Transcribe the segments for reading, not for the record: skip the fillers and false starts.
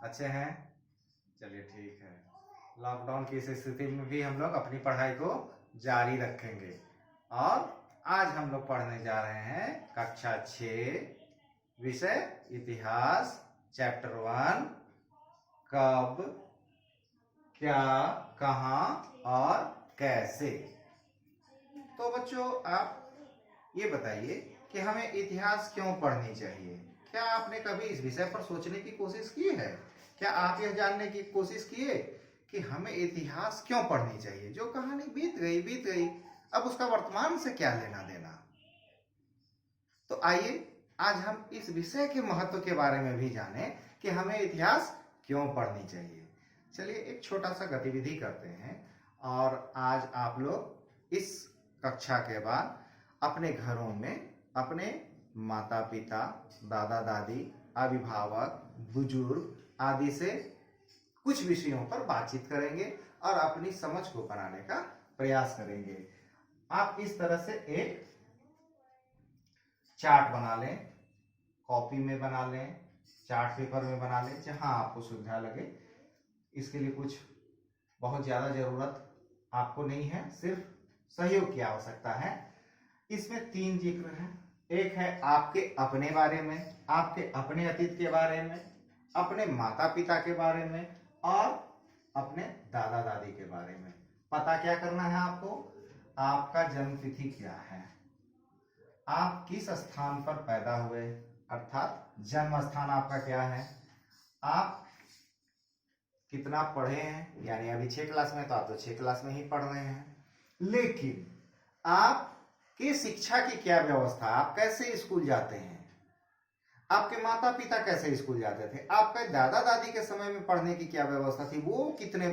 अच्छे हैं? चलिए ठीक है। लॉकडाउन की इस स्थिति में भी हम लोग अपनी पढ़ाई को जारी रखेंगे और आज हम लोग पढ़ने जा रहे हैं कक्षा 6 विषय इतिहास चैप्टर 1 कब क्या कहाँ और कैसे। तो बच्चों आप ये बताइए कि हमें इतिहास क्यों पढ़नी चाहिए। क्या आपने कभी इस विषय पर सोचने की कोशिश की है? क्या आप यह जानने की कोशिश किए कि हमें इतिहास क्यों पढ़नी चाहिए? जो कहानी बीत गई, अब उसका वर्तमान से क्या लेना देना। तो आइए आज हम इस विषय के महत्व के बारे में भी जानें कि हमें इतिहास क्यों पढ़नी चाहिए। चलिए एक छोटा सा गतिविधि करते हैं और आज आप लोग इस कक्षा के बाद अपने घरों में अपने माता पिता दादा दादी अभिभावक बुजुर्ग आदि से कुछ विषयों पर बातचीत करेंगे और अपनी समझ को बनाने का प्रयास करेंगे। आप इस तरह से एक चार्ट बना लें, कॉपी में बना लें, चार्ट पेपर में बना लें, जहां आपको सुविधा लगे। इसके लिए कुछ बहुत ज्यादा जरूरत आपको नहीं है, सिर्फ सहयोग की आवश्यकता है। इसमें 3 जिक्र हैं। एक है आपके अपने बारे में, आपके अपने अतीत के बारे में, अपने माता पिता के बारे में और अपने दादा दादी के बारे में। पता क्या करना है आपको? आपका जन्म तिथि क्या है, आप किस स्थान पर पैदा हुए अर्थात जन्म स्थान आपका क्या है, आप कितना पढ़े हैं, यानी अभी 6 क्लास में तो आप तो 6 क्लास में ही पढ़ रहे हैं, लेकिन आपकी शिक्षा की क्या व्यवस्था, आप कैसे स्कूल जाते हैं, आपके माता पिता कैसे स्कूल जाते थे, आपके दादा दादी के समय में पढ़ने की क्या व्यवस्था थी, वो कितने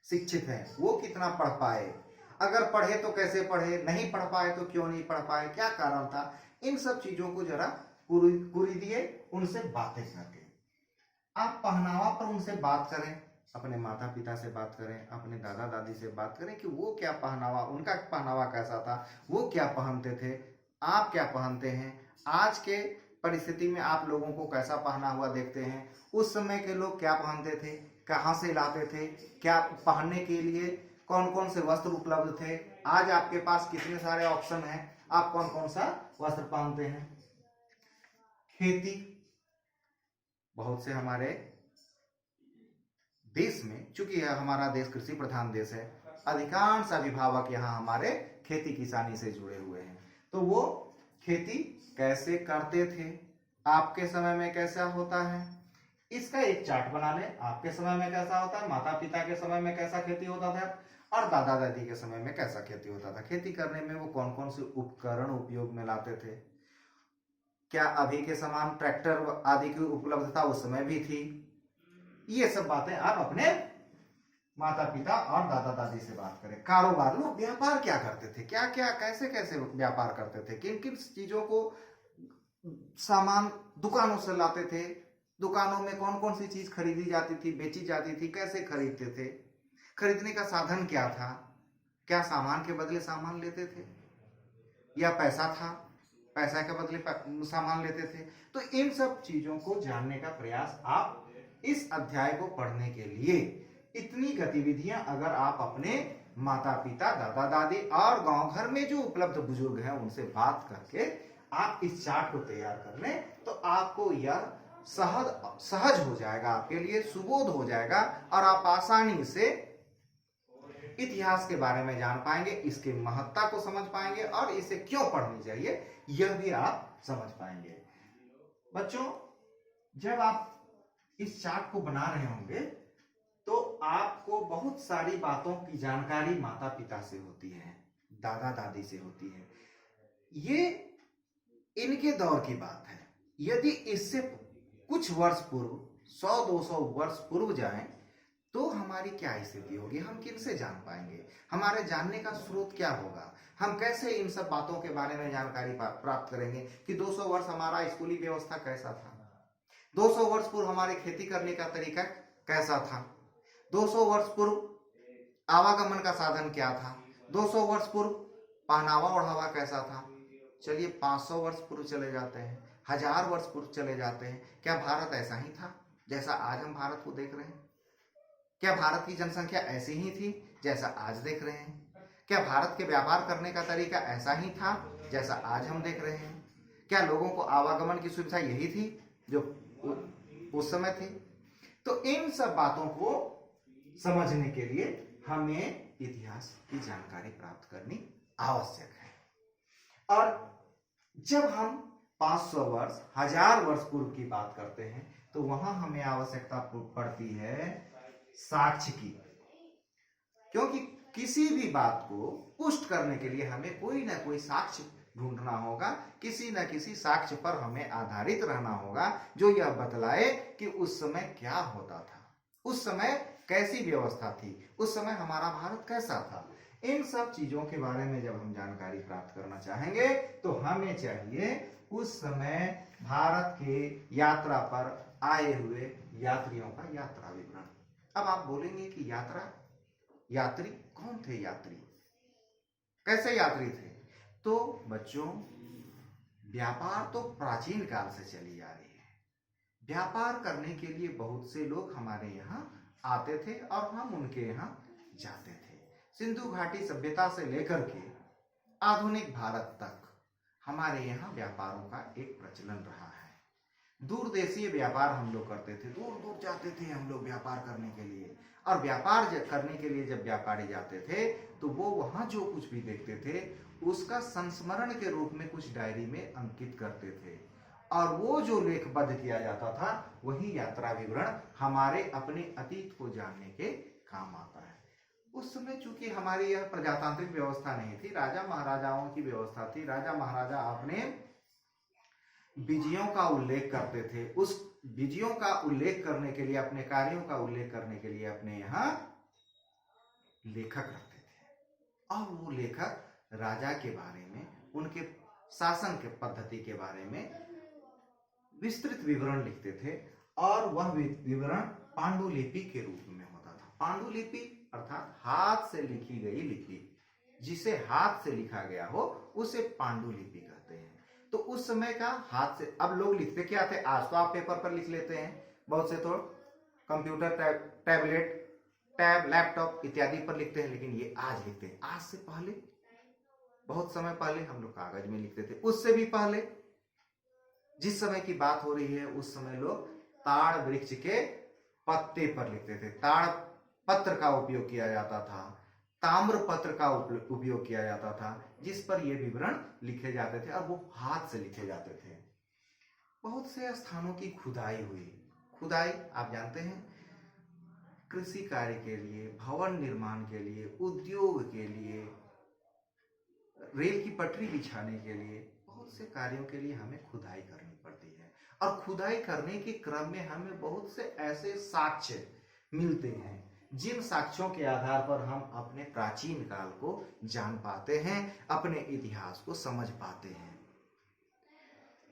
शिक्षित हैं, वो कितना पढ़ पाए, अगर पढ़े तो कैसे पढ़े, नहीं पढ़ पाए तो क्यों नहीं पढ़ पाए, क्या कारण था। इन सब चीजों को जरा कुरी दिए उनसे बातें करके। आप पहनावा पर उनसे बात करें, अपने माता पिता से बात करें, अपने दादा दादी से बात करें कि वो क्या पहनावा, उनका पहनावा कैसा था, वो क्या पहनते थे, आप क्या पहनते हैं, आज के परिस्थिति में आप लोगों को कैसा पहना हुआ देखते हैं, उस समय के लोग क्या पहनते थे, कहाँ से लाते थे, क्या पहनने के लिए कौन कौन से वस्त्र उपलब्ध थे, आज आपके पास कितने सारे ऑप्शन हैं, आप कौन कौन सा वस्त्र पहनते हैं। खेती, बहुत से हमारे देश में, चूंकि हमारा देश कृषि प्रधान देश है, अधिकांश अभिभावक यहाँ हमारे खेती किसानी से जुड़े हुए हैं, तो वो खेती कैसे करते थे, आपके समय में कैसा होता है, इसका एक चार्ट बना लें। आपके समय में कैसा होता है, माता पिता के समय में कैसा खेती होता था और दादा दादी के समय में कैसा खेती होता था, खेती करने में वो कौन कौन से उपकरण उपयोग में लाते थे, क्या अभी के समान ट्रैक्टर आदि की उपलब्धता उस समय भी थी। ये सब बातें आप अपने माता पिता और दादा दादी से बात करें। कारोबार, लोग व्यापार क्या करते थे, क्या क्या कैसे कैसे व्यापार करते थे, किन किन चीजों को सामान दुकानों से लाते थे, दुकानों में कौन कौन सी चीज खरीदी जाती थी, बेची जाती थी, कैसे खरीदते थे, खरीदने का साधन क्या था, क्या सामान के बदले सामान लेते थे या पैसा था, पैसा के बदले सामान लेते थे। तो इन सब चीजों को जानने का प्रयास आप इस अध्याय को पढ़ने के लिए, इतनी गतिविधियां अगर आप अपने माता पिता दादा दादी और गांव घर में जो उपलब्ध बुजुर्ग हैं उनसे बात करके आप इस चार्ट को तैयार कर लें, तो आपको यह सहज हो जाएगा, आपके लिए सुबोध हो जाएगा और आप आसानी से इतिहास के बारे में जान पाएंगे, इसके महत्ता को समझ पाएंगे और इसे क्यों पढ़नी चाहिए यह भी आप समझ पाएंगे। बच्चों, जब आप इस चार्ट को बना रहे होंगे तो आपको बहुत सारी बातों की जानकारी माता पिता से होती है, दादा दादी से होती है, ये इनके दौर की बात है। यदि इससे कुछ वर्ष पूर्व 100-200 वर्ष पूर्व जाएं तो हमारी क्या स्थिति होगी, हम किन से जान पाएंगे, हमारे जानने का स्रोत क्या होगा, हम कैसे इन सब बातों के बारे में जानकारी प्राप्त करेंगे कि 200 वर्ष हमारा स्कूली व्यवस्था कैसा था, 200 वर्ष पूर्व हमारे खेती करने का तरीका कैसा था, 200 वर्ष पूर्व आवागमन का साधन क्या था, 200 वर्ष पूर्व पहनावा ओढ़ावा कैसा था। चलिए 500 वर्ष पूर्व चले जाते हैं, 1000 वर्ष पूर्व चले जाते हैं, क्या भारत ऐसा ही था जैसा आज हम भारत को देख रहे हैं? क्या भारत की जनसंख्या ऐसी ही थी जैसा आज देख रहे हैं? क्या भारत के व्यापार करने का तरीका ऐसा ही था जैसा आज हम देख रहे हैं? क्या लोगों को आवागमन की सुविधा यही थी जो उस समय थी? तो इन सब बातों को समझने के लिए हमें इतिहास की जानकारी प्राप्त करनी आवश्यक है। और जब हम 500 वर्ष 1000 वर्ष पूर्व की बात करते हैं तो वहां हमें आवश्यकता पड़ती है साक्ष्य की, क्योंकि किसी भी बात को पुष्ट करने के लिए हमें कोई ना कोई साक्ष्य ढूंढना होगा, किसी न किसी साक्ष्य पर हमें आधारित रहना होगा जो यह बतलाए कि उस समय क्या होता था, उस समय कैसी व्यवस्था थी, उस समय हमारा भारत कैसा था। इन सब चीजों के बारे में जब हम जानकारी प्राप्त करना चाहेंगे तो हमें चाहिए उस समय भारत के यात्रा पर आए हुए यात्रियों का यात्रा विवरण। अब आप बोलेंगे कि यात्री कौन थे? यात्री कैसे यात्री थे? तो बच्चों, व्यापार तो प्राचीन काल से चली आ रही है। व्यापार करने के लिए बहुत से लोग हमारे यहाँ आते थे और हम उनके यहाँ जाते थे। सिंधु घाटी सभ्यता से लेकर के आधुनिक भारत तक हमारे यहाँ व्यापारों का एक प्रचलन रहा है। दूरदेशीय व्यापार हम लोग करते थे, दूर दूर जाते थे हम लोग व्यापार करने के लिए। और व्यापार करने के लिए जब व्यापारी जाते थे तो वो वहां जो कुछ भी देखते थे उसका संस्मरण के रूप में कुछ डायरी में अंकित करते थे, और वो जो लेखबद्ध किया जाता था वही यात्रा विवरण हमारे अपने अतीत को जानने के काम आता है। उस समय चूंकि हमारी यह प्रजातांत्रिक व्यवस्था नहीं थी, राजा महाराजाओं की व्यवस्था थी। राजा महाराजा अपने विजयों का उल्लेख करते थे, उस विजयों का उल्लेख करने के लिए, अपने कार्यों का उल्लेख करने के लिए अपने यहाँ लेखक रखते थे। और वो लेखक राजा के बारे में, उनके शासन के पद्धति के बारे में विस्तृत विवरण लिखते थे, और वह विवरण पांडुलिपि के रूप में होता था। पांडुलिपि अर्थात हाथ से लिखी गई लिपि, जिसे हाथ से लिखा गया हो उसे पांडुलिपि कहते हैं। तो उस समय का हाथ से, अब लोग लिखते क्या थे? आज तो आप पेपर पर लिख लेते हैं, बहुत से तो कंप्यूटर, टैबलेट, लैपटॉप इत्यादि पर लिखते हैं, लेकिन ये आज लिखते हैं। आज से पहले, बहुत समय पहले हम लोग कागज में लिखते थे। उससे भी पहले जिस समय की बात हो रही है उस समय लोग ताड़ वृक्ष के पत्ते पर लिखते थे। ताड़ पत्र का उपयोग किया जाता था, ताम्र पत्र का उपयोग किया जाता था, जिस पर ये विवरण लिखे जाते थे और वो हाथ से लिखे जाते थे। बहुत से स्थानों की खुदाई हुई। खुदाई आप जानते हैं, कृषि कार्य के लिए, भवन निर्माण के लिए, उद्योग के लिए, रेल की पटरी बिछाने के लिए, बहुत से कार्यों के लिए हमें खुदाई करनी पड़ती है। और खुदाई करने के क्रम में हमें बहुत से ऐसे साक्ष्य मिलते हैं जिन साक्ष्यों के आधार पर हम अपने प्राचीन काल को जान पाते हैं, अपने इतिहास को समझ पाते हैं।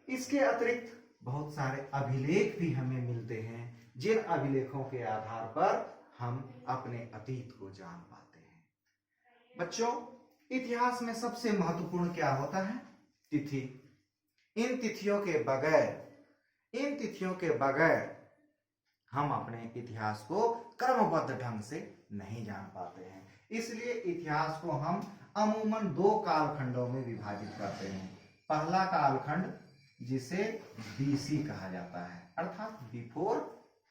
इसके अतिरिक्त बहुत सारे अभिलेख भी हमें मिलते हैं, जिन अभिलेखों के आधार पर हम अपने अतीत को जान पाते हैं। बच्चों, इतिहास में सबसे महत्वपूर्ण क्या होता है? तिथि। इन तिथियों के बगैर हम अपने इतिहास को क्रमबद्ध ढंग से नहीं जान पाते हैं। इसलिए इतिहास को हम अमूमन 2 कालखंडों में विभाजित करते हैं। पहला कालखंड जिसे बीसी कहा जाता है, अर्थात बिफोर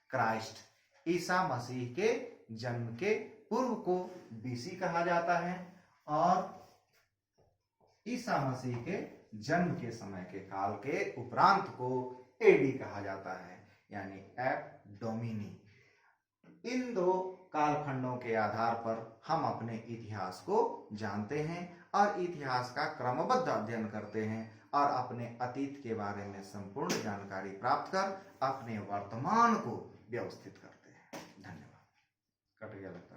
क्राइस्ट, ईसा मसीह के जन्म के पूर्व को बीसी कहा जाता है, और ईसा मसीह के जन्म के समय के काल के उपरांत को एडी कहा जाता है, यानी एब डोमिनी। इन 2 कालखंडों के आधार पर हम अपने इतिहास को जानते हैं और इतिहास का क्रमबद्ध अध्ययन करते हैं और अपने अतीत के बारे में संपूर्ण जानकारी प्राप्त कर अपने वर्तमान को व्यवस्थित करते हैं। धन्यवाद। कट गया लगता है।